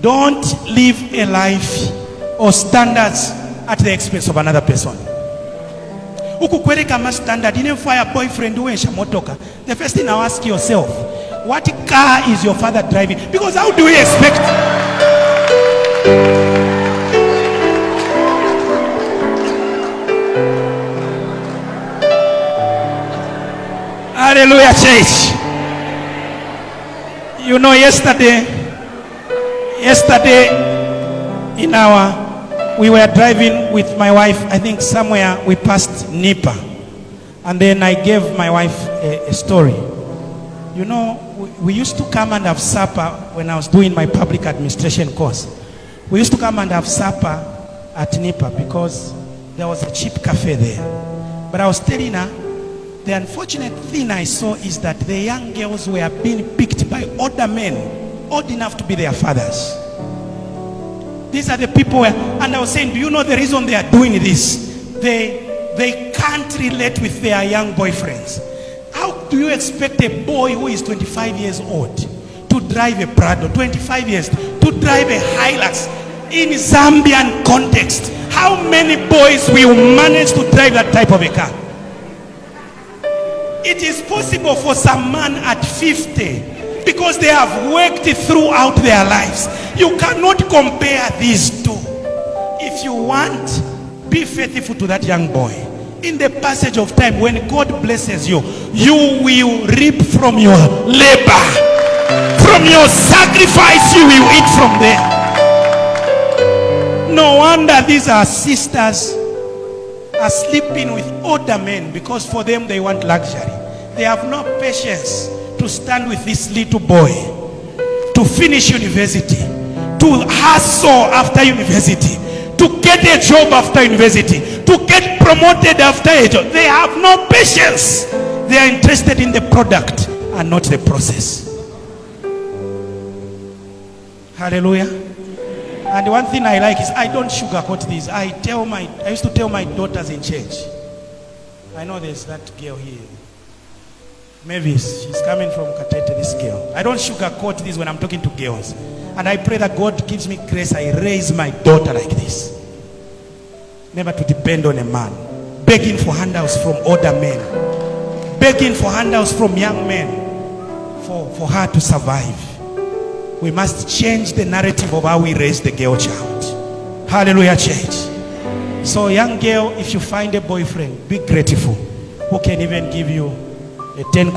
Don't live a life or standards at the expense of another person. Ukukwereka ma standard in a fire boyfriend uwensha motoka. The first thing now ask yourself, what car is your father driving? Because how do we expect? Hallelujah, church. You know, yesterday we were driving with my wife. I think somewhere we passed Nipa, and then I gave my wife a story. You know, we used to come and have supper when I was doing my public administration course. We used to come and have supper at Nipa because there was a cheap cafe there. But I was telling her, the unfortunate thing I saw is that the young girls were being picked by older men, old enough to be their fathers. These are the people and I was saying, do you know the reason they are doing this? They can't relate with their young boyfriends. How do you expect a boy who is 25 years old to drive a Prado, 25 years, to drive a Hilux in Zambian context? How many boys will manage to drive that type of a car? It is possible for some man at 50 because they have worked throughout their lives. You cannot compare these two. If you want, be faithful to that young boy. In the passage of time, when God blesses you, you will reap from your labor. From your sacrifice, you will eat from there. No wonder these are sisters are sleeping with older men because for them they want luxury. They have no patience to stand with this little boy, to finish university, to hustle after university, to get a job after university, to get promoted after a job. They have no patience. They are interested in the product and not the process. Hallelujah. And one thing I like is I don't sugarcoat this. I used to tell my daughters in church. I know there's that girl here. Mavis, she's coming from Katete, this girl. I don't sugarcoat this when I'm talking to girls. And I pray that God gives me grace. I raise my daughter like this. Never to depend on a man. Begging for handouts from older men. Begging for handouts from young men. For her to survive. We must change the narrative of how we raise the girl child. Hallelujah, church. So young girl, if you find a boyfriend, be grateful. Who can even give you a 10